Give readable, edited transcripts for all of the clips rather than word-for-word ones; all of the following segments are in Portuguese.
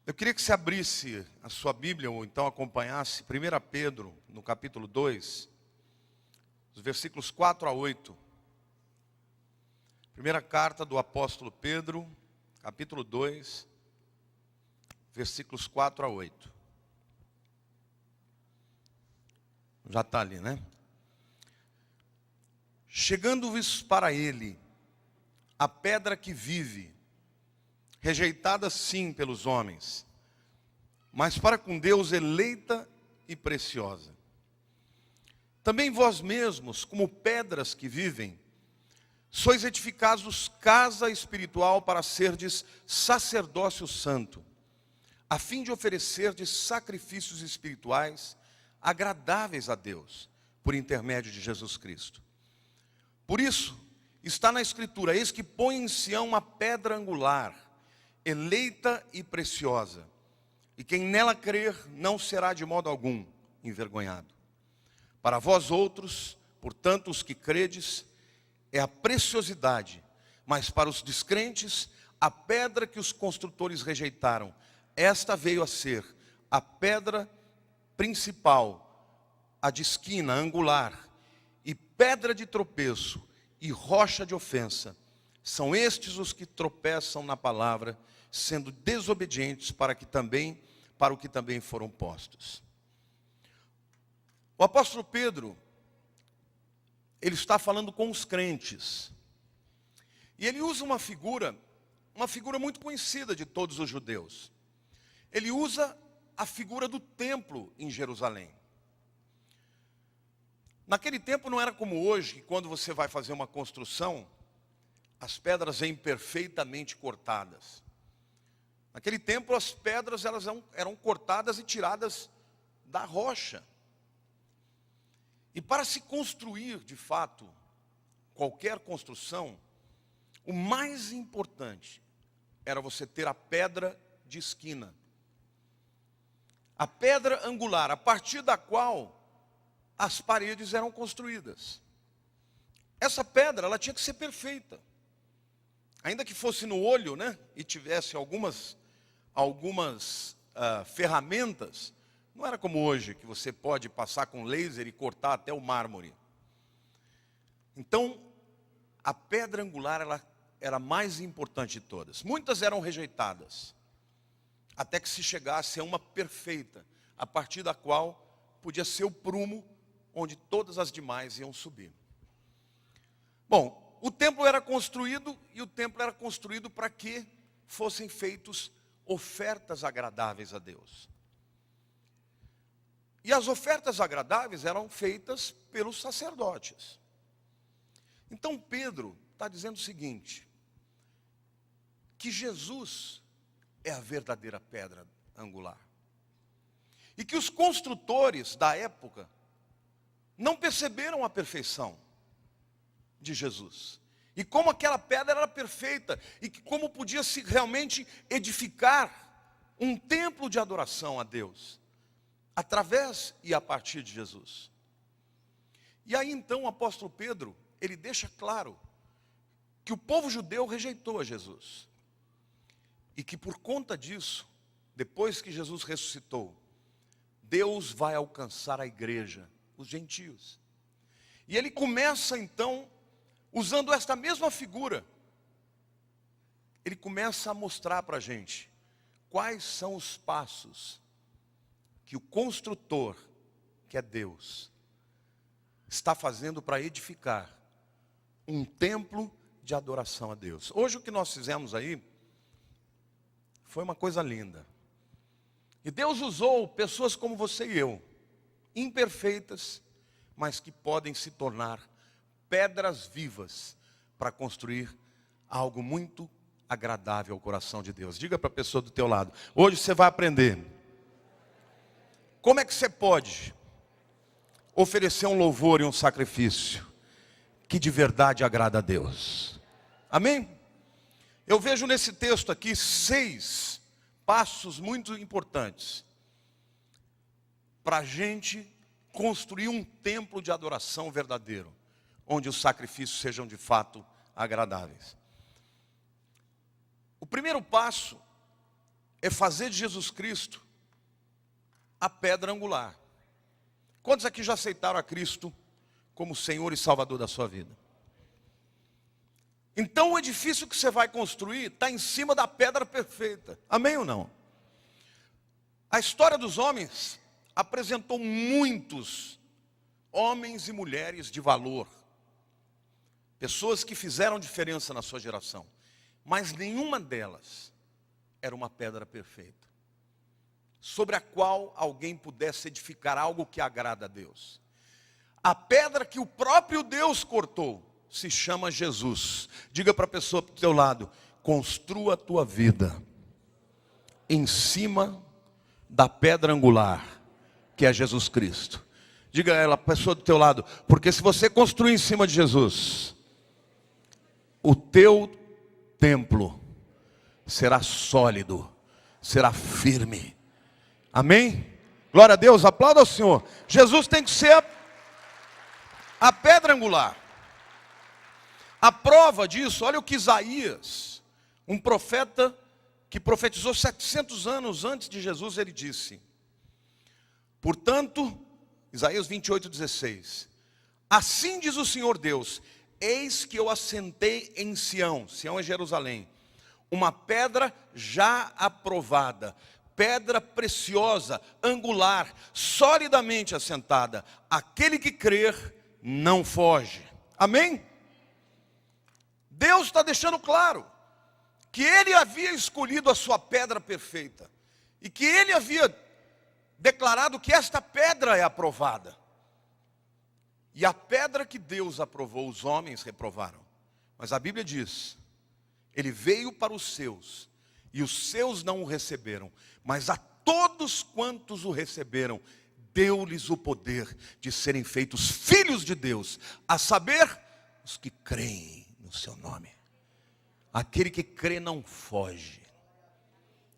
Eu queria que você abrisse a sua Bíblia, ou então acompanhasse 1 Pedro, no capítulo 2, os versículos 4 a 8. Primeira carta do apóstolo Pedro, capítulo 2, versículos 4 a 8. Já está ali, né? Chegando-vos para ele, a pedra que vive, rejeitada sim pelos homens, mas para com Deus eleita e preciosa. Também vós mesmos, como pedras que vivem, sois edificados casa espiritual para serdes sacerdócio santo, a fim de oferecerdes sacrifícios espirituais agradáveis a Deus, por intermédio de Jesus Cristo. Por isso, está na Escritura: eis que põe em Sião uma pedra angular, eleita e preciosa, e quem nela crer não será de modo algum envergonhado. Para vós outros, portanto, os que credes, é a preciosidade, mas para os descrentes, a pedra que os construtores rejeitaram, esta veio a ser a pedra principal, a de esquina, angular, e pedra de tropeço, e rocha de ofensa. São estes os que tropeçam na palavra, sendo desobedientes para o que também foram postos. O apóstolo Pedro, ele está falando com os crentes. E ele usa uma figura muito conhecida de todos os judeus. Ele usa a figura do templo em Jerusalém. Naquele tempo não era como hoje, que quando você vai fazer uma construção, as pedras vêm perfeitamente cortadas. Naquele tempo as pedras eram cortadas e tiradas da rocha. E para se construir de fato qualquer construção, o mais importante era você ter a pedra de esquina. A pedra angular, a partir da qual as paredes eram construídas. Essa pedra, ela tinha que ser perfeita. Ainda que fosse no olho, né, e tivesse algumas ferramentas, não era como hoje, que você pode passar com laser e cortar até o mármore. Então, a pedra angular, ela era a mais importante de todas. Muitas eram rejeitadas, até que se chegasse a uma perfeita, a partir da qual podia ser o prumo onde todas as demais iam subir. Bom, o templo era construído, e o templo era construído para que fossem feitos ofertas agradáveis a Deus. E as ofertas agradáveis eram feitas pelos sacerdotes. Então Pedro está dizendo o seguinte: que Jesus é a verdadeira pedra angular. E que os construtores da época não perceberam a perfeição de Jesus. E como aquela pedra era perfeita, e que como podia se realmente edificar um templo de adoração a Deus, através e a partir de Jesus. E aí então o apóstolo Pedro, ele deixa claro que o povo judeu rejeitou a Jesus. E que por conta disso, depois que Jesus ressuscitou, Deus vai alcançar a igreja, os gentios. E ele começa então, usando esta mesma figura, ele começa a mostrar para a gente quais são os passos que o construtor, que é Deus, está fazendo para edificar um templo de adoração a Deus. Hoje o que nós fizemos aí foi uma coisa linda. E Deus usou pessoas como você e eu, imperfeitas, mas que podem se tornar pedras vivas para construir algo muito agradável ao coração de Deus. Diga para a pessoa do teu lado: hoje você vai aprender como é que você pode oferecer um louvor e um sacrifício que de verdade agrada a Deus. Amém? Eu vejo nesse texto aqui 6 passos muito importantes para a gente construir um templo de adoração verdadeiro, onde os sacrifícios sejam de fato agradáveis. O primeiro passo é fazer de Jesus Cristo a pedra angular. Quantos aqui já aceitaram a Cristo como Senhor e Salvador da sua vida? Então o edifício que você vai construir está em cima da pedra perfeita. Amém ou não? A história dos homens apresentou muitos homens e mulheres de valor. Pessoas que fizeram diferença na sua geração. Mas nenhuma delas era uma pedra perfeita, sobre a qual alguém pudesse edificar algo que agrada a Deus. A pedra que o próprio Deus cortou se chama Jesus. Diga para a pessoa do teu lado: construa a tua vida em cima da pedra angular, que é Jesus Cristo. Diga a ela, a pessoa do teu lado: porque se você construir em cima de Jesus, o teu templo será sólido, será firme. Amém? Glória a Deus, aplauda ao Senhor. Jesus tem que ser a pedra angular. A prova disso, olha o que Isaías, um profeta que profetizou 700 anos antes de Jesus, ele disse: portanto, Isaías 28:16, assim diz o Senhor Deus: eis que eu assentei em Sião, Sião é Jerusalém, uma pedra já aprovada, pedra preciosa, angular, solidamente assentada. Aquele que crer não foge. Amém? Deus está deixando claro que Ele havia escolhido a sua pedra perfeita e que Ele havia declarado que esta pedra é aprovada. E a pedra que Deus aprovou, os homens reprovaram. Mas a Bíblia diz: Ele veio para os seus, e os seus não o receberam. Mas a todos quantos o receberam, deu-lhes o poder de serem feitos filhos de Deus, a saber, os que creem no seu nome. Aquele que crê não foge.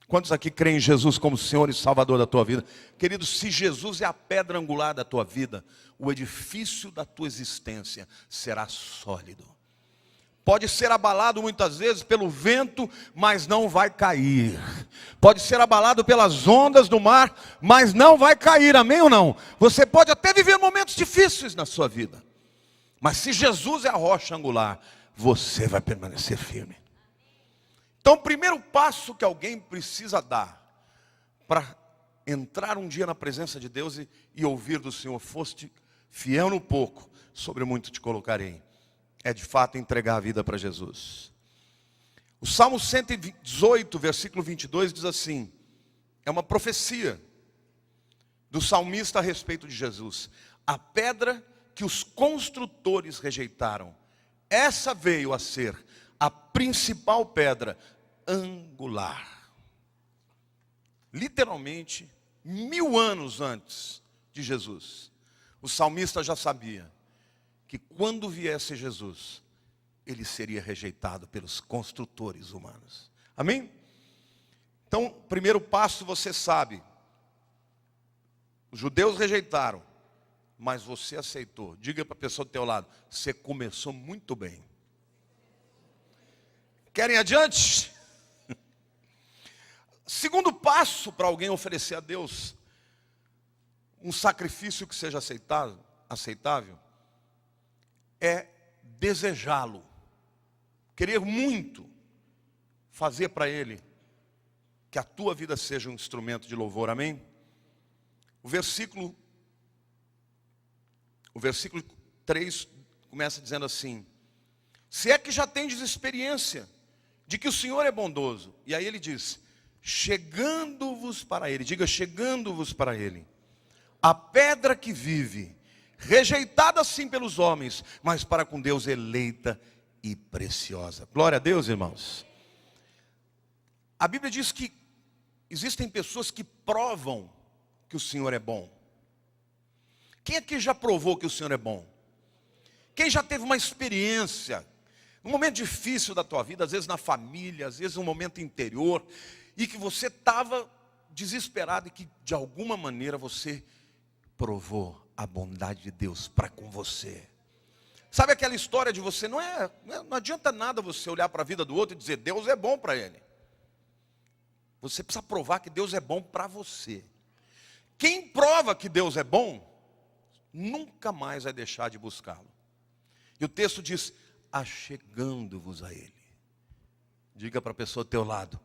Quantos aqui creem em Jesus como Senhor e Salvador da tua vida? Querido, se Jesus é a pedra angular da tua vida, o edifício da tua existência será sólido. Pode ser abalado muitas vezes pelo vento, mas não vai cair. Pode ser abalado pelas ondas do mar, mas não vai cair, amém ou não? Você pode até viver momentos difíceis na sua vida, mas se Jesus é a rocha angular, você vai permanecer firme. Então o primeiro passo que alguém precisa dar para entrar um dia na presença de Deus e ouvir do Senhor: foste fiel no pouco, sobre muito te colocarei, é de fato entregar a vida para Jesus. O Salmo 118, versículo 22 diz assim, é uma profecia do salmista a respeito de Jesus: a pedra que os construtores rejeitaram, essa veio a ser a principal pedra angular. Literalmente, 1000 anos antes de Jesus, o salmista já sabia que quando viesse Jesus, ele seria rejeitado pelos construtores humanos. Amém? Então, primeiro passo, você sabe, os judeus rejeitaram, mas você aceitou. Diga para a pessoa do teu lado: você começou muito bem. Querem adiante? Segundo passo para alguém oferecer a Deus um sacrifício que seja aceitável, é desejá-lo, querer muito fazer para Ele, que a tua vida seja um instrumento de louvor, amém? O versículo 3 começa dizendo assim: se é que já tendes experiência de que o Senhor é bondoso. E aí ele diz: chegando-vos para Ele, diga, chegando-vos para Ele, a pedra que vive, rejeitada sim pelos homens, mas para com Deus eleita e preciosa. Glória a Deus, irmãos. A Bíblia diz que existem pessoas que provam que o Senhor é bom. Quem aqui já provou que o Senhor é bom? Quem já teve uma experiência, um momento difícil da tua vida, às vezes na família, às vezes um momento interior, e que você estava desesperado e que de alguma maneira você provou a bondade de Deus para com você. Sabe aquela história de você, não adianta nada você olhar para a vida do outro e dizer: Deus é bom para ele. Você precisa provar que Deus é bom para você. Quem prova que Deus é bom, nunca mais vai deixar de buscá-lo. E o texto diz, achegando-vos a Ele. Diga para a pessoa ao teu lado,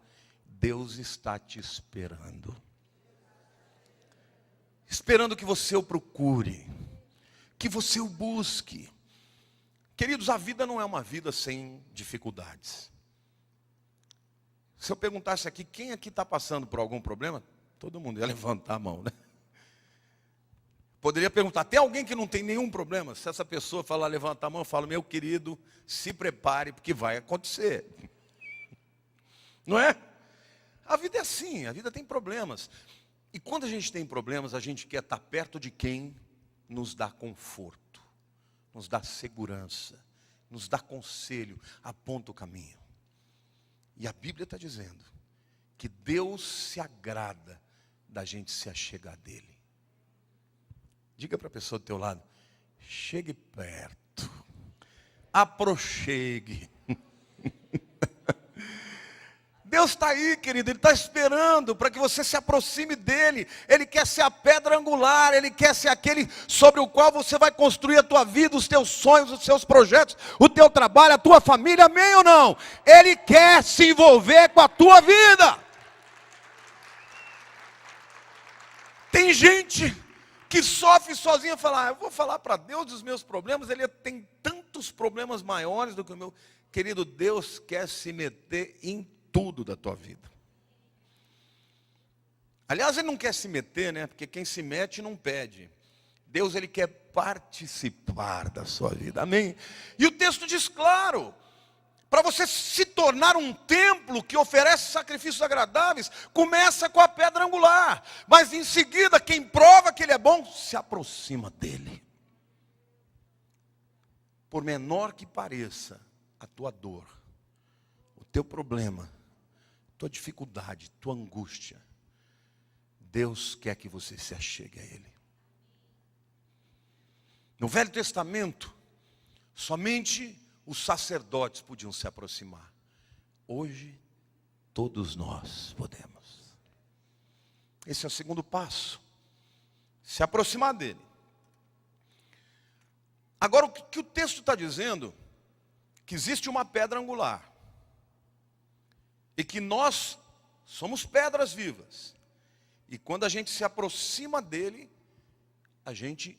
Deus está te esperando. Esperando que você o procure, que você o busque. Queridos, a vida não é uma vida sem dificuldades. Se eu perguntasse aqui, quem aqui está passando por algum problema? Todo mundo ia levantar a mão, né? Poderia perguntar, tem alguém que não tem nenhum problema? Se essa pessoa falar, levantar a mão, eu falo, meu querido, se prepare, porque vai acontecer. Não é? A vida é assim, a vida tem problemas. E quando a gente tem problemas, a gente quer estar perto de quem nos dá conforto, nos dá segurança, nos dá conselho, aponta o caminho. E a Bíblia está dizendo que Deus se agrada da gente se achegar dele. Diga para a pessoa do teu lado, chegue perto, aproxegue. Deus está aí, querido, Ele está esperando para que você se aproxime dEle. Ele quer ser a pedra angular, Ele quer ser aquele sobre o qual você vai construir a tua vida, os teus sonhos, os seus projetos, o teu trabalho, a tua família, amém ou não? Ele quer se envolver com a tua vida. Tem gente que sofre sozinha e fala, eu vou falar para Deus dos meus problemas, Ele tem tantos problemas maiores do que o meu. Querido, Deus quer se meter em tudo da tua vida. Aliás, Ele não quer se meter, né? Porque quem se mete não pede. Deus, Ele quer participar da sua vida, amém? E o texto diz claro, para você se tornar um templo que oferece sacrifícios agradáveis, começa com a pedra angular, mas em seguida, quem prova que Ele é bom, se aproxima dEle. Por menor que pareça a tua dor, o teu problema, tua dificuldade, tua angústia, Deus quer que você se achegue a Ele. No Velho Testamento, somente os sacerdotes podiam se aproximar. Hoje, todos nós podemos. Esse é o segundo passo. Se aproximar dEle. Agora, o que o texto está dizendo, que existe uma pedra angular. E que nós somos pedras vivas. E quando a gente se aproxima dele, a gente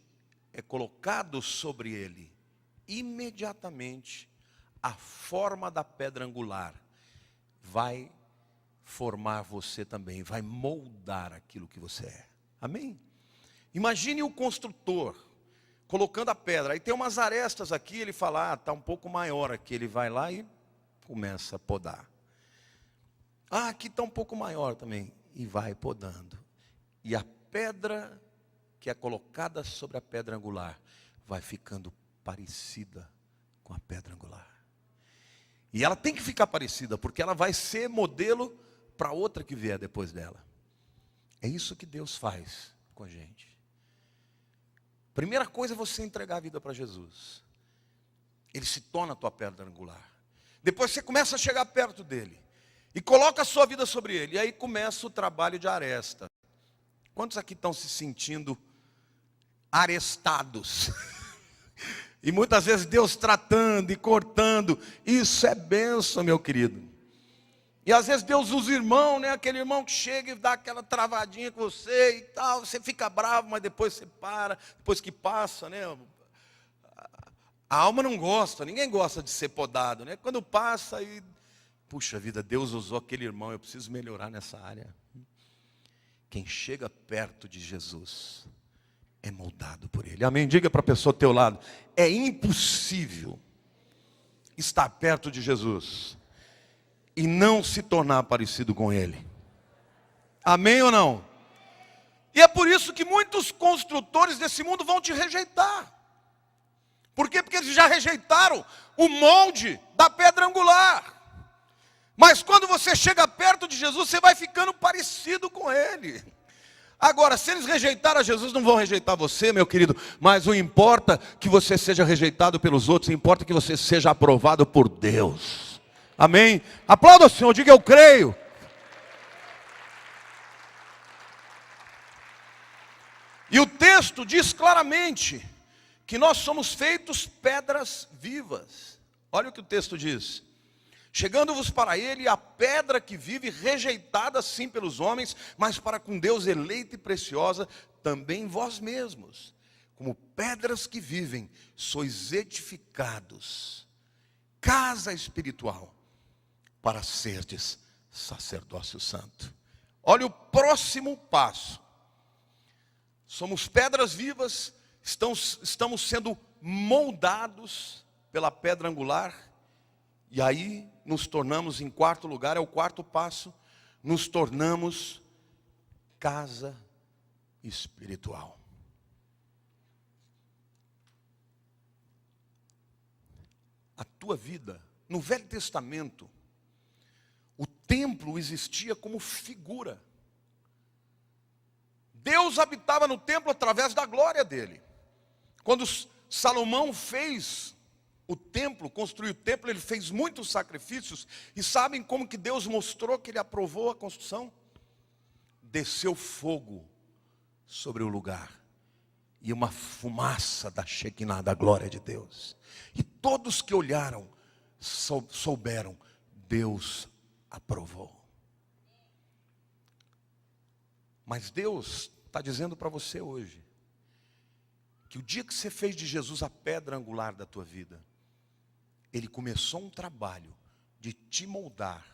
é colocado sobre ele. Imediatamente, a forma da pedra angular vai formar você também, vai moldar aquilo que você é. Amém? Imagine o construtor colocando a pedra. Aí tem umas arestas aqui, ele fala, está um pouco maior aqui. Ele vai lá e começa a podar. Aqui está um pouco maior também. E vai podando. E a pedra que é colocada sobre a pedra angular vai ficando parecida com a pedra angular. E ela tem que ficar parecida, porque ela vai ser modelo para outra que vier depois dela. É isso que Deus faz com a gente. Primeira coisa é você entregar a vida para Jesus. Ele se torna a tua pedra angular. Depois você começa a chegar perto dele. E coloca a sua vida sobre ele. E aí começa o trabalho de aresta. Quantos aqui estão se sentindo arestados? E muitas vezes Deus tratando e cortando. Isso é bênção, meu querido. E às vezes Deus usa o irmão, né? Aquele irmão que chega e dá aquela travadinha com você e tal. Você fica bravo, mas depois você para. Depois que passa, né? A alma não gosta, ninguém gosta de ser podado, né? Quando passa aí, puxa vida, Deus usou aquele irmão, eu preciso melhorar nessa área. Quem chega perto de Jesus é moldado por Ele. Amém? Diga para a pessoa ao teu lado, é impossível estar perto de Jesus e não se tornar parecido com Ele. Amém ou não? E é por isso que muitos construtores desse mundo vão te rejeitar. Por quê? Porque eles já rejeitaram o molde da pedra angular. Mas quando você chega perto de Jesus, você vai ficando parecido com Ele. Agora, se eles rejeitaram a Jesus, não vão rejeitar você, meu querido. Mas não importa que você seja rejeitado pelos outros, importa que você seja aprovado por Deus. Amém? Aplauda o Senhor, diga eu creio. E o texto diz claramente que nós somos feitos pedras vivas. Olha o que o texto diz: chegando-vos para ele a pedra que vive, rejeitada sim pelos homens, mas para com Deus eleita e preciosa, também vós mesmos, como pedras que vivem, sois edificados, casa espiritual, para serdes sacerdócio santo. Olha o próximo passo. Somos pedras vivas, estamos sendo moldados pela pedra angular, e aí nos tornamos, em quarto lugar, é o quarto passo, nos tornamos casa espiritual. A tua vida, no Velho Testamento, o templo existia como figura. Deus habitava no templo através da glória dele. Quando Salomão fez o templo, construiu o templo, ele fez muitos sacrifícios. E sabem como que Deus mostrou que ele aprovou a construção? Desceu fogo sobre o lugar, e uma fumaça da Shekinah, da glória de Deus. E todos que olharam, souberam, Deus aprovou. Mas Deus está dizendo para você hoje, que o dia que você fez de Jesus a pedra angular da tua vida, Ele começou um trabalho de te moldar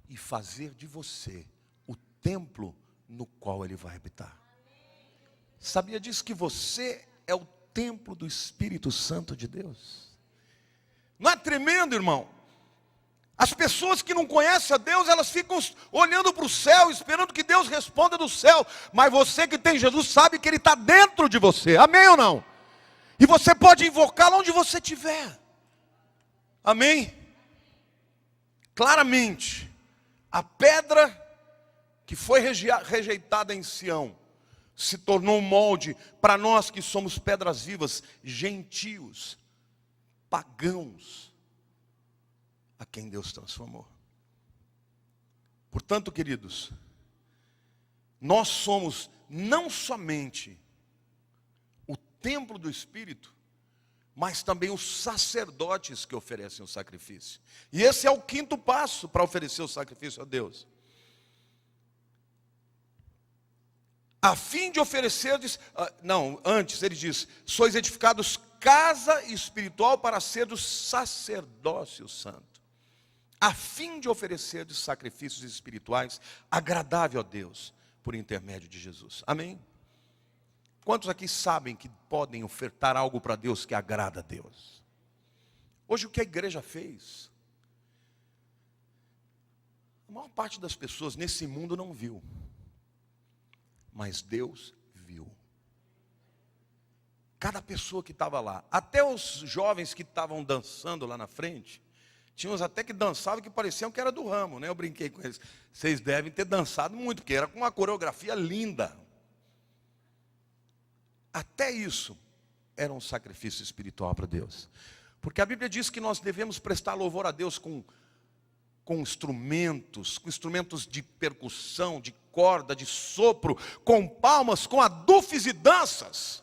e fazer de você o templo no qual Ele vai habitar. Sabia disso, que você é o templo do Espírito Santo de Deus? Não é tremendo, irmão? As pessoas que não conhecem a Deus, elas ficam olhando para o céu, esperando que Deus responda do céu. Mas você que tem Jesus sabe que Ele está dentro de você, amém ou não? E você pode invocá-lo onde você estiver, amém? Claramente, a pedra que foi rejeitada em Sião, se tornou um molde para nós que somos pedras vivas, gentios, pagãos, a quem Deus transformou. Portanto, queridos, nós somos não somente o templo do Espírito, mas também os sacerdotes que oferecem o sacrifício. E esse é o quinto passo para oferecer o sacrifício a Deus. A fim de oferecerdes, antes ele diz, sois edificados casa espiritual para ser do sacerdócio santo. A fim de oferecerdes sacrifícios espirituais agradável a Deus, por intermédio de Jesus. Amém? Quantos aqui sabem que podem ofertar algo para Deus que agrada a Deus? Hoje o que a igreja fez, a maior parte das pessoas nesse mundo não viu, mas Deus viu. Cada pessoa que estava lá, até os jovens que estavam dançando lá na frente, tinha uns até que dançavam que pareciam que era do ramo, né? Eu brinquei com eles, vocês devem ter dançado muito, porque era com uma coreografia linda. Até isso era um sacrifício espiritual para Deus. Porque a Bíblia diz que nós devemos prestar louvor a Deus com instrumentos de percussão, de corda, de sopro, com palmas, com adufes e danças.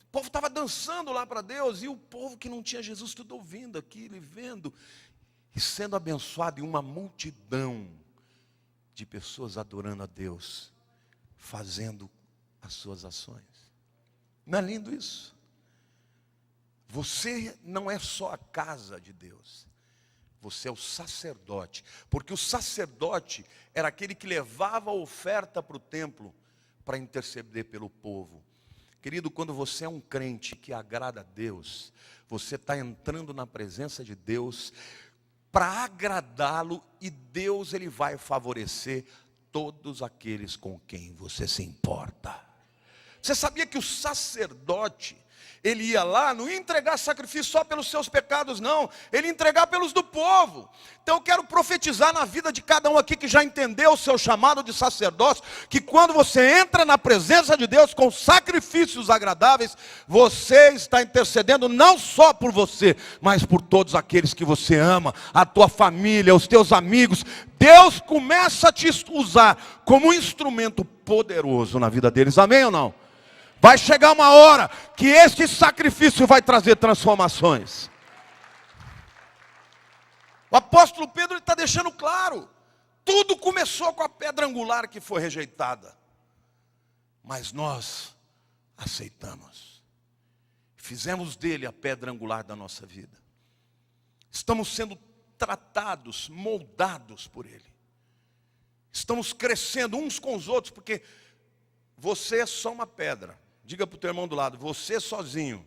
O povo estava dançando lá para Deus, e o povo que não tinha Jesus tudo ouvindo aquilo e vendo, e sendo abençoado, e uma multidão de pessoas adorando a Deus, fazendo as suas ações. Não é lindo isso? Você não é só a casa de Deus, você é o sacerdote, porque o sacerdote era aquele que levava a oferta para o templo, para interceder pelo povo. Querido, quando você é um crente que agrada a Deus, você está entrando na presença de Deus para agradá-lo, e Deus ele vai favorecer todos aqueles com quem você se importa. Você sabia que o sacerdote Ele ia lá, não ia entregar sacrifício só pelos seus pecados, não. Ele ia entregar pelos do povo. Então eu quero profetizar na vida de cada um aqui que já entendeu o seu chamado de sacerdócio, que quando você entra na presença de Deus com sacrifícios agradáveis, você está intercedendo não só por você, mas por todos aqueles que você ama, a tua família, os teus amigos. Deus começa a te usar como um instrumento poderoso na vida deles, amém ou não? Vai chegar uma hora que este sacrifício vai trazer transformações. O apóstolo Pedro está deixando claro, tudo começou com a pedra angular que foi rejeitada, mas nós aceitamos, fizemos dele a pedra angular da nossa vida, estamos sendo tratados, moldados por ele, estamos crescendo uns com os outros, porque você é só uma pedra. Diga para o teu irmão do lado, você sozinho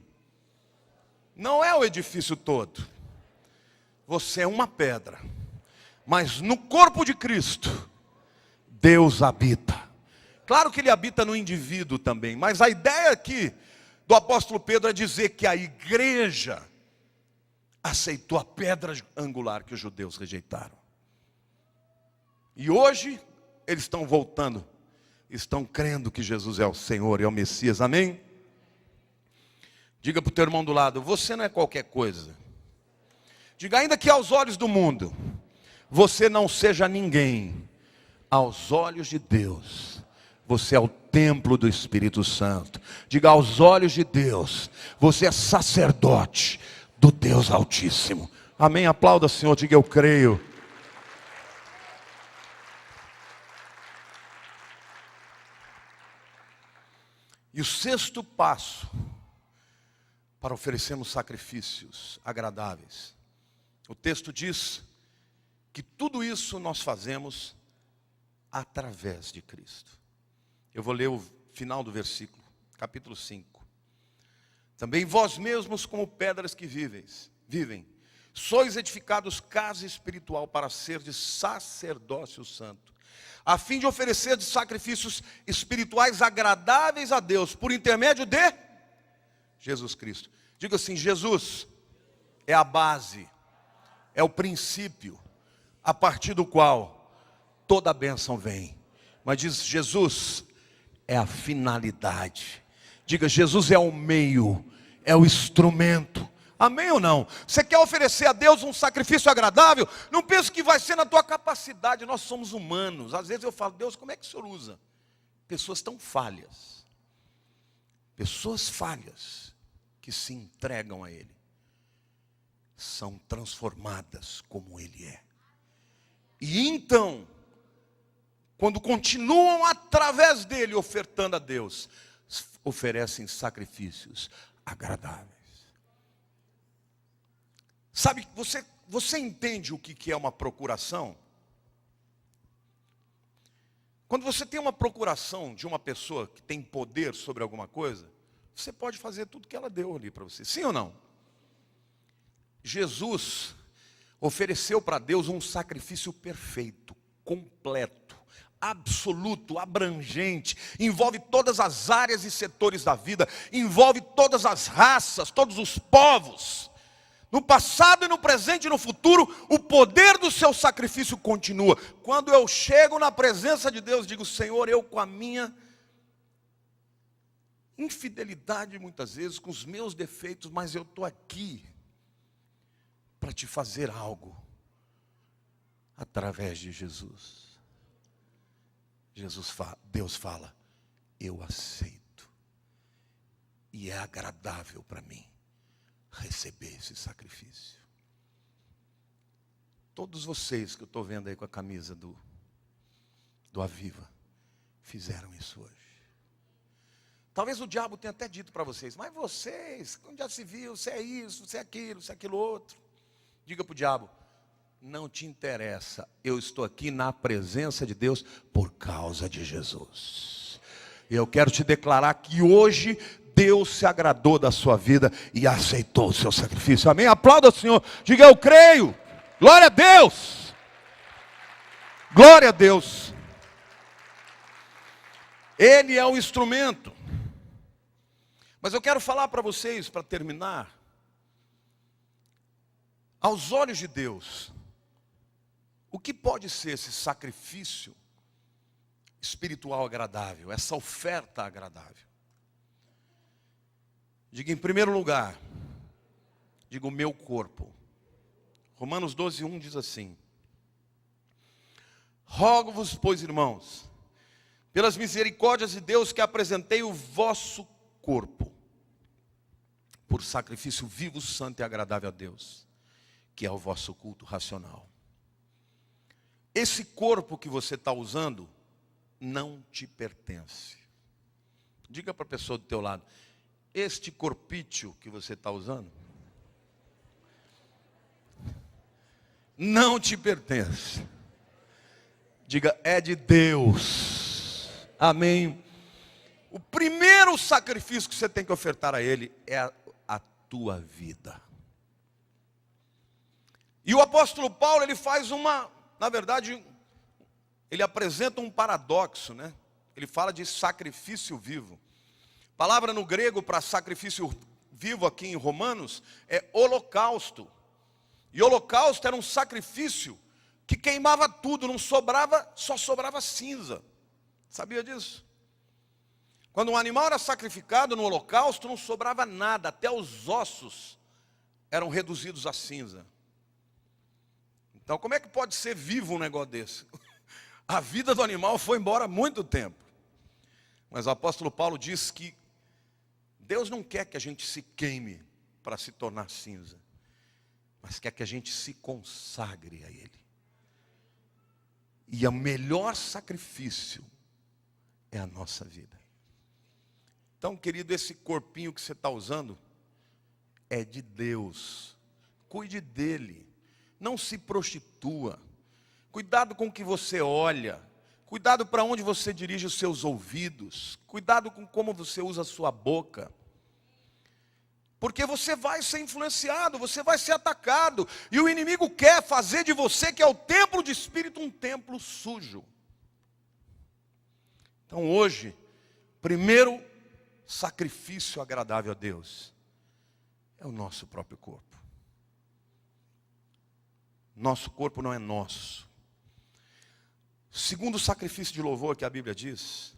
não é o edifício todo. Você é uma pedra. Mas no corpo de Cristo, Deus habita. Claro que Ele habita no indivíduo também. Mas a ideia aqui do apóstolo Pedro é dizer que a igreja aceitou a pedra angular que os judeus rejeitaram. E hoje eles estão voltando. Estão crendo que Jesus é o Senhor e é o Messias, amém? Diga para o teu irmão do lado, você não é qualquer coisa. Diga, ainda que aos olhos do mundo, você não seja ninguém. Aos olhos de Deus, você é o templo do Espírito Santo. Diga, aos olhos de Deus, você é sacerdote do Deus Altíssimo. Amém? Aplauda, Senhor, diga, eu creio. E o sexto passo para oferecermos sacrifícios agradáveis. O texto diz que tudo isso nós fazemos através de Cristo. Eu vou ler o final do versículo, capítulo 5. Também vós mesmos como pedras que vivem, sois edificados casa espiritual para ser de sacerdócio santo, a fim de oferecer de sacrifícios espirituais agradáveis a Deus, por intermédio de Jesus Cristo. Diga assim, Jesus é a base, é o princípio, a partir do qual toda a bênção vem. Mas diz, Jesus é a finalidade. Diga, Jesus é o meio, é o instrumento. Amém ou não? Você quer oferecer a Deus um sacrifício agradável? Não pense que vai ser na tua capacidade. Nós somos humanos. Às vezes eu falo, Deus, como é que o Senhor usa? Pessoas tão falhas. Pessoas falhas que se entregam a Ele. São transformadas como Ele é. E então, quando continuam através dEle ofertando a Deus, oferecem sacrifícios agradáveis. Sabe, você entende o que é uma procuração? Quando você tem uma procuração de uma pessoa que tem poder sobre alguma coisa, você pode fazer tudo que ela deu ali para você. Sim ou não? Jesus ofereceu para Deus um sacrifício perfeito, completo, absoluto, abrangente, envolve todas as áreas e setores da vida, envolve todas as raças, todos os povos. No passado e no presente e no futuro, o poder do seu sacrifício continua. Quando eu chego na presença de Deus, digo, Senhor, eu com a minha infidelidade muitas vezes, com os meus defeitos, mas eu estou aqui para te fazer algo através de Jesus. Deus fala, eu aceito e é agradável para mim receber esse sacrifício. Todos vocês que eu estou vendo aí com a camisa do Aviva fizeram isso hoje. Talvez o diabo tenha até dito para vocês, mas vocês, onde já se viu, você é isso, você é aquilo outro. Diga para o diabo, não te interessa, eu estou aqui na presença de Deus por causa de Jesus. E eu quero te declarar que hoje Deus se agradou da sua vida e aceitou o seu sacrifício. Amém? Aplauda o Senhor. Diga, eu creio. Glória a Deus. Glória a Deus. Ele é o instrumento. Mas eu quero falar para vocês, para terminar, aos olhos de Deus, o que pode ser esse sacrifício espiritual agradável, essa oferta agradável? Diga em primeiro lugar, diga o meu corpo. Romanos 12:1 diz assim: rogo-vos, pois, irmãos, pelas misericórdias de Deus, que apresentei o vosso corpo por sacrifício vivo, santo e agradável a Deus, que é o vosso culto racional. Esse corpo que você está usando não te pertence. Diga para a pessoa do teu lado: este corpício que você está usando não te pertence. Diga: é de Deus. Amém. O primeiro sacrifício que você tem que ofertar a Ele é a tua vida. E o apóstolo Paulo, ele faz na verdade, ele apresenta um paradoxo, né? Ele fala de sacrifício vivo. A palavra no grego para sacrifício vivo aqui em Romanos é holocausto. E holocausto era um sacrifício que queimava tudo, não sobrava, só sobrava cinza. Sabia disso? Quando um animal era sacrificado no holocausto, não sobrava nada, até os ossos eram reduzidos a cinza. Então, como é que pode ser vivo um negócio desse? A vida do animal foi embora há muito tempo. Mas o apóstolo Paulo diz que Deus não quer que a gente se queime para se tornar cinza, mas quer que a gente se consagre a Ele. E o melhor sacrifício é a nossa vida. Então, querido, esse corpinho que você está usando é de Deus. Cuide dele. Não se prostitua. Cuidado com o que você olha. Cuidado para onde você dirige os seus ouvidos. Cuidado com como você usa a sua boca. Porque você vai ser influenciado, você vai ser atacado. E o inimigo quer fazer de você, que é o templo de espírito, um templo sujo. Então hoje, primeiro sacrifício agradável a Deus é o nosso próprio corpo. Nosso corpo não é nosso. Segundo sacrifício de louvor que a Bíblia diz,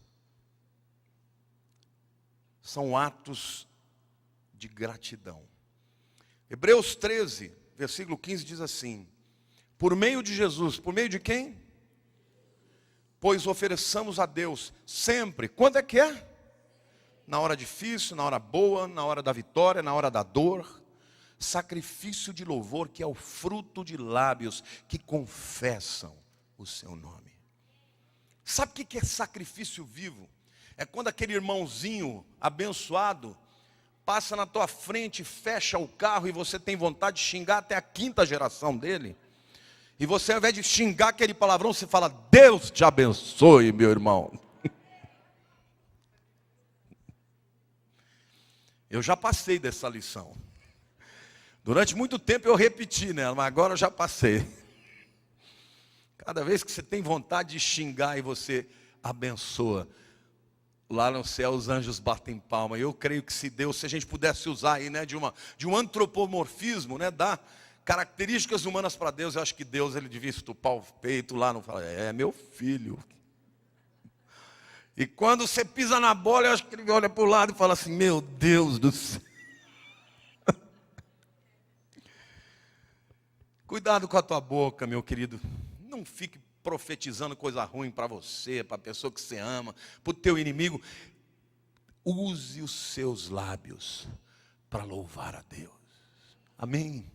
são atos de gratidão. Hebreus 13, versículo 15 diz assim: por meio de Jesus, por meio de quem? Pois ofereçamos a Deus sempre. Quando é que é? Na hora difícil, na hora boa, na hora da vitória, na hora da dor. Sacrifício de louvor, que é o fruto de lábios que confessam o seu nome. Sabe o que é sacrifício vivo? É quando aquele irmãozinho abençoado passa na tua frente, fecha o carro e você tem vontade de xingar até a 5ª geração dele. E você, ao invés de xingar aquele palavrão, você fala: Deus te abençoe, meu irmão. Eu já passei dessa lição. Durante muito tempo eu repeti nela, mas agora eu já passei. Cada vez que você tem vontade de xingar e você abençoa, lá no céu os anjos batem palma. Eu creio que se a gente pudesse usar aí, né, de um antropomorfismo, né, dar características humanas para Deus, eu acho que Deus, ele devia estupar o peito lá, não fala: é meu filho. E quando você pisa na bola, eu acho que ele olha para o lado e fala assim: meu Deus do céu. Cuidado com a tua boca, meu querido. Não fique profetizando coisa ruim para você, para a pessoa que você ama, para o teu inimigo. Use os seus lábios para louvar a Deus. Amém?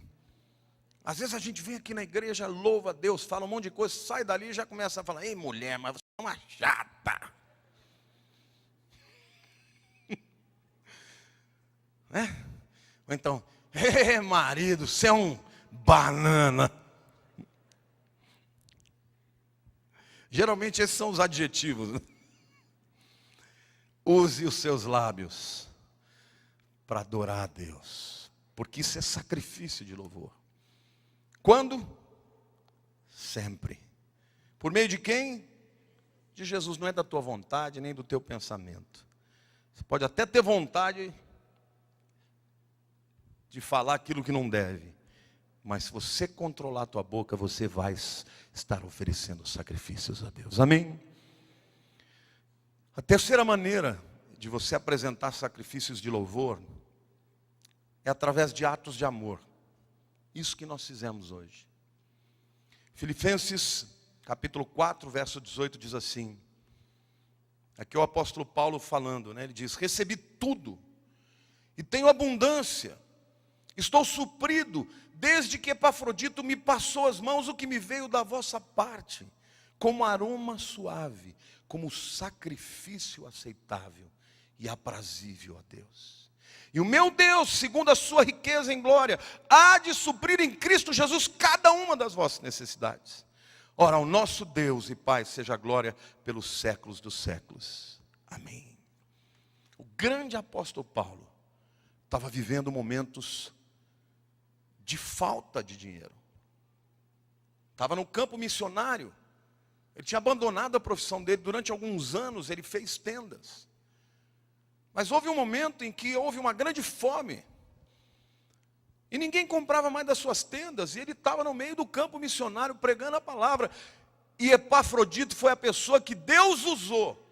Às vezes a gente vem aqui na igreja, louva a Deus, fala um monte de coisa, sai dali e já começa a falar: ei, mulher, mas você é uma chata. Né? Ou então: ei, marido, você é um banana. Geralmente esses são os adjetivos, né? Use os seus lábios para adorar a Deus, porque isso é sacrifício de louvor. Quando? Sempre. Por meio de quem? De Jesus. Não é da tua vontade, nem do teu pensamento. Você pode até ter vontade de falar aquilo que não deve. Mas se você controlar a tua boca, você vai estar oferecendo sacrifícios a Deus. Amém? A terceira maneira de você apresentar sacrifícios de louvor é através de atos de amor. Isso que nós fizemos hoje. Filipenses capítulo 4, verso 18 diz assim. Aqui é o apóstolo Paulo falando, né? Ele diz: recebi tudo e tenho abundância. Estou suprido desde que Epafrodito me passou as mãos o que me veio da vossa parte, como aroma suave, como sacrifício aceitável e aprazível a Deus. E o meu Deus, segundo a sua riqueza em glória, há de suprir em Cristo Jesus cada uma das vossas necessidades. Ora, ao nosso Deus e Pai seja a glória pelos séculos dos séculos. Amém. O grande apóstolo Paulo estava vivendo momentos de falta de dinheiro. Estava no campo missionário. Ele tinha abandonado a profissão dele. Durante alguns anos ele fez tendas. Mas houve um momento em que houve uma grande fome. E ninguém comprava mais das suas tendas. E ele estava no meio do campo missionário pregando a palavra. E Epafrodito foi a pessoa que Deus usou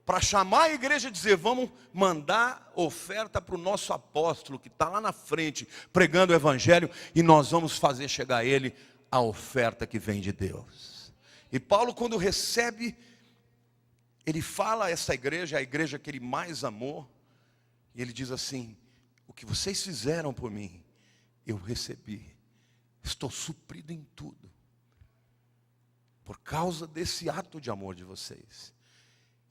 para chamar a igreja e dizer: vamos mandar oferta para o nosso apóstolo que está lá na frente pregando o evangelho, e nós vamos fazer chegar a ele a oferta que vem de Deus. E Paulo, quando recebe, ele fala a essa igreja, a igreja que ele mais amou, e ele diz assim: o que vocês fizeram por mim, eu recebi, estou suprido em tudo, por causa desse ato de amor de vocês.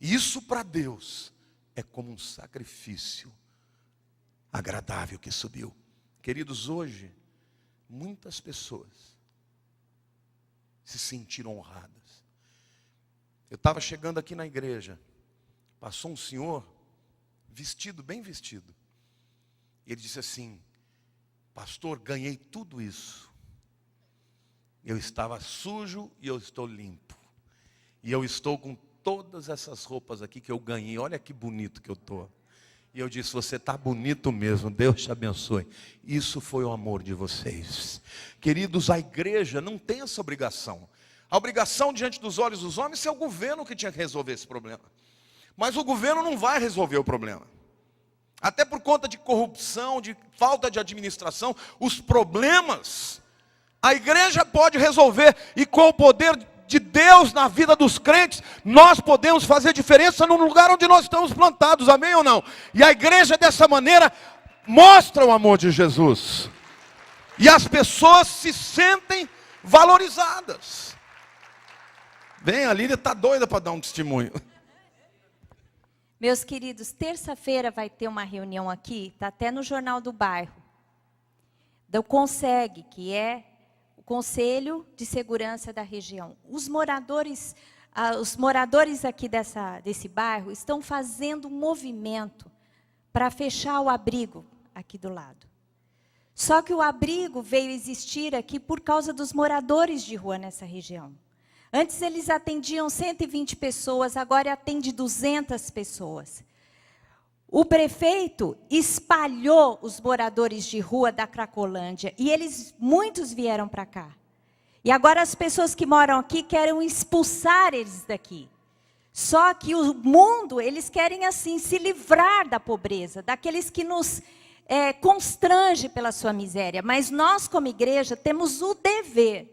Isso para Deus é como um sacrifício agradável que subiu. Queridos, hoje, muitas pessoas se sentiram honradas. Eu estava chegando aqui na igreja, passou um senhor, vestido, bem vestido. E ele disse assim: pastor, ganhei tudo isso. Eu estava sujo e eu estou limpo. E eu estou com todas essas roupas aqui que eu ganhei, olha que bonito que eu estou. E eu disse: você está bonito mesmo, Deus te abençoe. Isso foi o amor de vocês. Queridos, a igreja não tem essa obrigação. A obrigação diante dos olhos dos homens é o governo que tinha que resolver esse problema. Mas o governo não vai resolver o problema. Até por conta de corrupção, de falta de administração, os problemas a igreja pode resolver. E com o poder de Deus na vida dos crentes, nós podemos fazer diferença no lugar onde nós estamos plantados, amém ou não? E a igreja dessa maneira mostra o amor de Jesus, e as pessoas se sentem valorizadas. Bem, a Lília está doida para dar um testemunho. Meus queridos, terça-feira vai ter uma reunião aqui, está até no Jornal do Bairro, do CONSEG, que é Conselho de Segurança da região. Os moradores aqui desse bairro estão fazendo um movimento para fechar o abrigo aqui do lado. Só que o abrigo veio existir aqui por causa dos moradores de rua nessa região. Antes eles atendiam 120 pessoas, agora atende 200 pessoas. O prefeito espalhou os moradores de rua da Cracolândia e muitos vieram para cá. E agora as pessoas que moram aqui querem expulsar eles daqui. Só que o mundo, eles querem assim se livrar da pobreza, daqueles que nos constrange pela sua miséria. Mas nós como igreja temos o dever,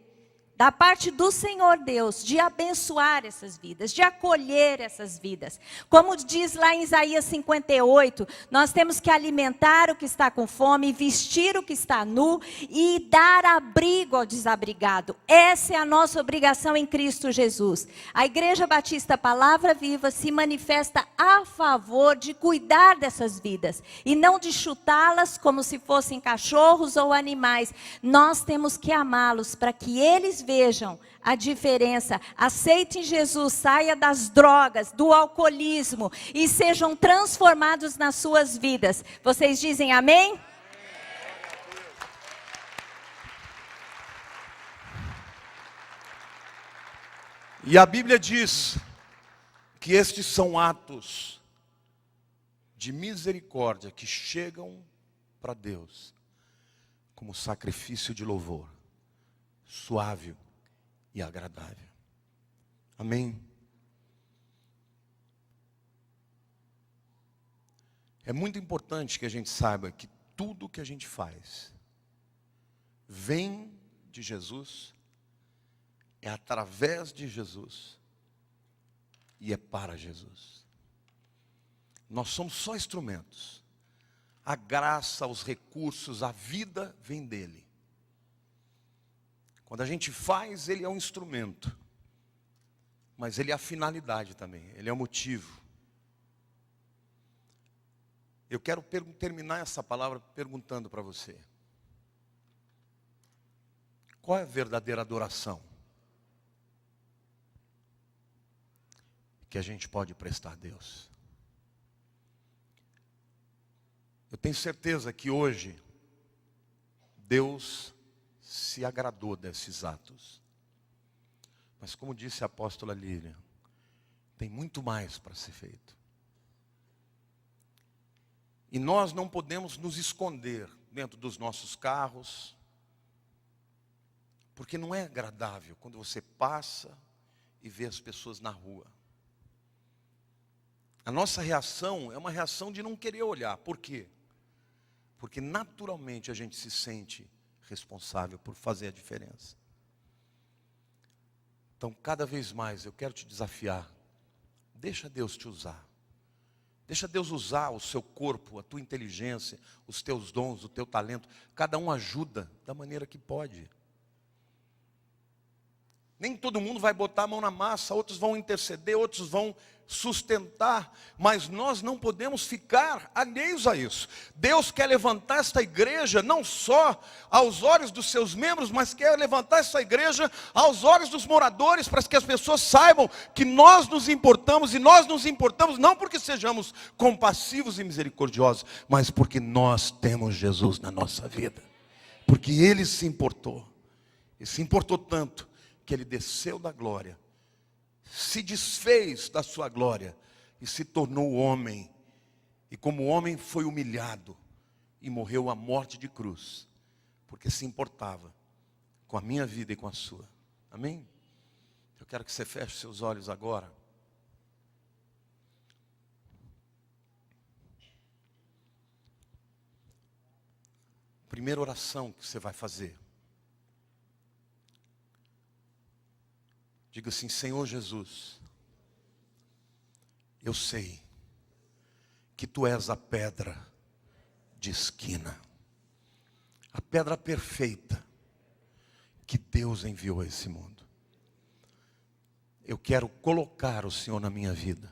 da parte do Senhor Deus, de abençoar essas vidas, de acolher essas vidas. Como diz lá em Isaías 58, nós temos que alimentar o que está com fome, vestir o que está nu e dar abrigo ao desabrigado. Essa é a nossa obrigação em Cristo Jesus. A Igreja Batista Palavra Viva se manifesta a favor de cuidar dessas vidas e não de chutá-las como se fossem cachorros ou animais. Nós temos que amá-los para que eles vejam a diferença, aceitem Jesus, saia das drogas, do alcoolismo e sejam transformados nas suas vidas. Vocês dizem amém? E a Bíblia diz que estes são atos de misericórdia que chegam para Deus como sacrifício de louvor, suave e agradável. Amém? É muito importante que a gente saiba que tudo que a gente faz vem de Jesus, é através de Jesus e é para Jesus. Nós somos só instrumentos. A graça, os recursos, a vida vem dele. Quando a gente faz, ele é um instrumento. Mas ele é a finalidade também, ele é o motivo. Eu quero terminar essa palavra perguntando para você: qual é a verdadeira adoração que a gente pode prestar a Deus? Eu tenho certeza que hoje Deus se agradou desses atos. Mas como disse a apóstola Lilian, tem muito mais para ser feito. E nós não podemos nos esconder dentro dos nossos carros, porque não é agradável quando você passa e vê as pessoas na rua. A nossa reação é uma reação de não querer olhar. Por quê? Porque naturalmente a gente se sente responsável por fazer a diferença. Então, cada vez mais eu quero te desafiar. Deixa Deus te usar. Deixa Deus usar o seu corpo, a tua inteligência, os teus dons, o teu talento. Cada um ajuda da maneira que pode. Nem todo mundo vai botar a mão na massa, outros vão interceder, outros vão sustentar, mas nós não podemos ficar alheios a isso. Deus quer levantar esta igreja não só aos olhos dos seus membros, mas quer levantar essa igreja aos olhos dos moradores, para que as pessoas saibam que nós nos importamos, e nós nos importamos não porque sejamos compassivos e misericordiosos, mas porque nós temos Jesus na nossa vida, porque Ele se importou, e se importou tanto, que Ele desceu da glória, se desfez da sua glória e se tornou homem. E como homem foi humilhado e morreu a morte de cruz, porque se importava com a minha vida e com a sua. Amém? Eu quero que você feche seus olhos agora. Primeira oração que você vai fazer. Diga assim: Senhor Jesus, eu sei que Tu és a pedra de esquina, a pedra perfeita que Deus enviou a esse mundo. Eu quero colocar o Senhor na minha vida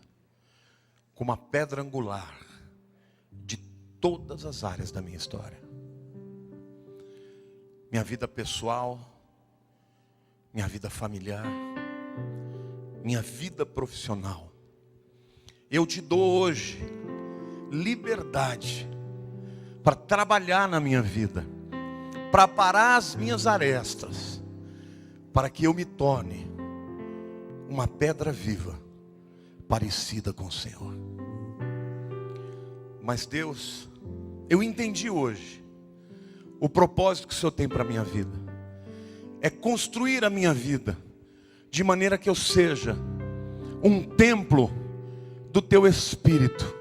como a pedra angular de todas as áreas da minha história. Minha vida pessoal, minha vida familiar, minha vida profissional. Eu te dou hoje liberdade para trabalhar na minha vida, para parar as minhas arestas, para que eu me torne uma pedra viva, parecida com o Senhor. Mas Deus, eu entendi hoje o propósito que o Senhor tem para a minha vida. É construir a minha vida de maneira que eu seja um templo do Teu Espírito.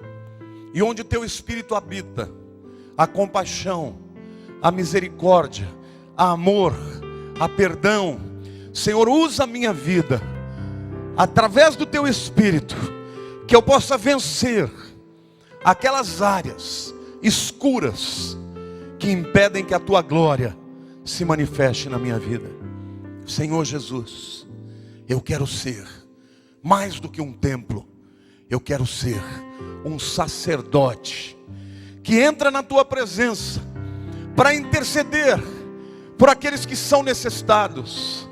E onde o Teu Espírito habita, a compaixão, a misericórdia, a amor, a perdão. Senhor, usa a minha vida, através do Teu Espírito, que eu possa vencer aquelas áreas escuras que impedem que a Tua glória se manifeste na minha vida. Senhor Jesus, eu quero ser mais do que um templo. Eu quero ser um sacerdote que entra na Tua presença para interceder por aqueles que são necessitados,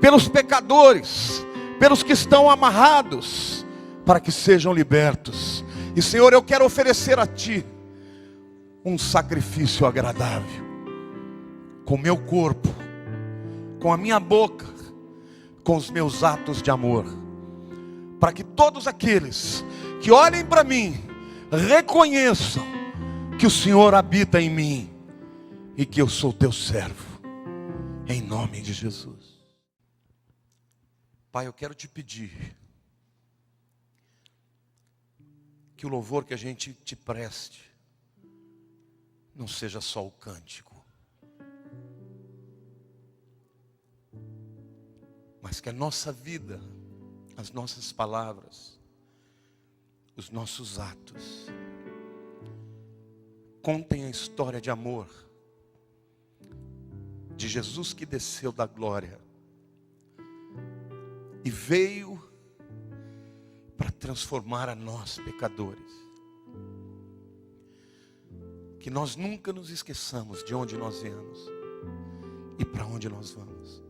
pelos pecadores, pelos que estão amarrados, para que sejam libertos. E Senhor, eu quero oferecer a Ti um sacrifício agradável, com o meu corpo, com a minha boca, com os meus atos de amor, para que todos aqueles que olhem para mim reconheçam que o Senhor habita em mim e que eu sou teu servo, em nome de Jesus. Pai, eu quero te pedir que o louvor que a gente te preste não seja só o cântico, mas que a nossa vida, as nossas palavras, os nossos atos contem a história de amor de Jesus que desceu da glória e veio para transformar a nós pecadores. Que nós nunca nos esqueçamos de onde nós viemos e para onde nós vamos.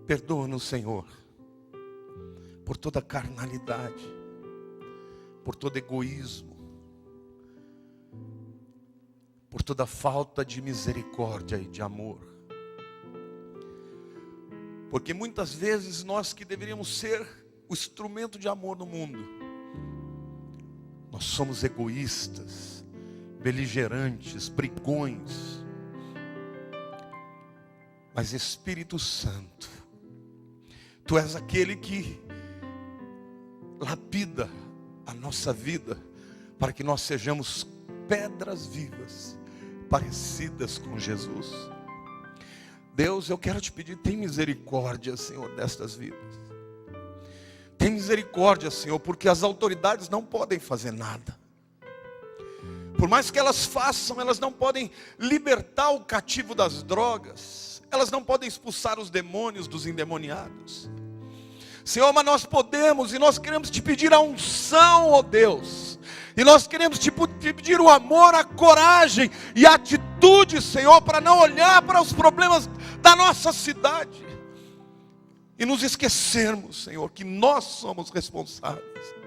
Perdoa-nos, Senhor, por toda carnalidade, por todo egoísmo, por toda falta de misericórdia e de amor. Porque muitas vezes nós que deveríamos ser o instrumento de amor no mundo, nós somos egoístas, beligerantes, brigões. Mas Espírito Santo, Tu és aquele que lapida a nossa vida para que nós sejamos pedras vivas, parecidas com Jesus. Deus, eu quero te pedir, tem misericórdia, Senhor, destas vidas. Tem misericórdia, Senhor, porque as autoridades não podem fazer nada. Por mais que elas façam, elas não podem libertar o cativo das drogas. Elas não podem expulsar os demônios dos endemoniados. Senhor, mas nós podemos e nós queremos te pedir a unção, ó Deus. E nós queremos te pedir o amor, a coragem e a atitude, Senhor, para não olhar para os problemas da nossa cidade e nos esquecermos, Senhor, que nós somos responsáveis.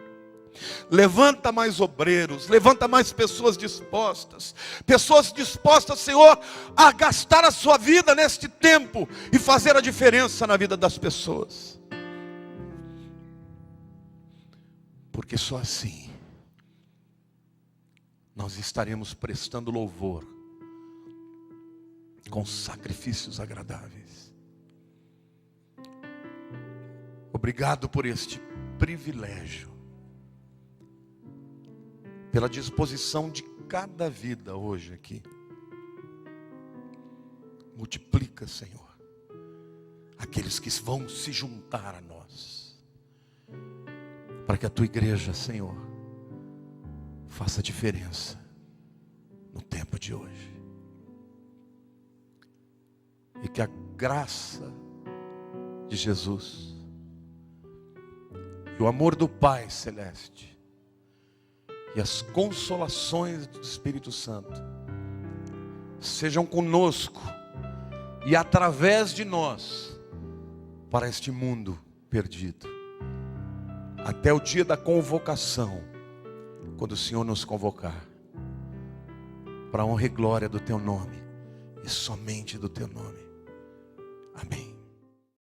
Levanta mais obreiros, levanta mais pessoas dispostas, Senhor, a gastar a sua vida neste tempo e fazer a diferença na vida das pessoas. Porque só assim nós estaremos prestando louvor com sacrifícios agradáveis. Obrigado por este privilégio, pela disposição de cada vida hoje aqui. Multiplica, Senhor, aqueles que vão se juntar a nós, para que a tua igreja, Senhor, faça diferença no tempo de hoje. E que a graça de Jesus e o amor do Pai Celeste e as consolações do Espírito Santo sejam conosco e através de nós para este mundo perdido, até o dia da convocação, quando o Senhor nos convocar, para a honra e glória do teu nome, e somente do teu nome. Amém.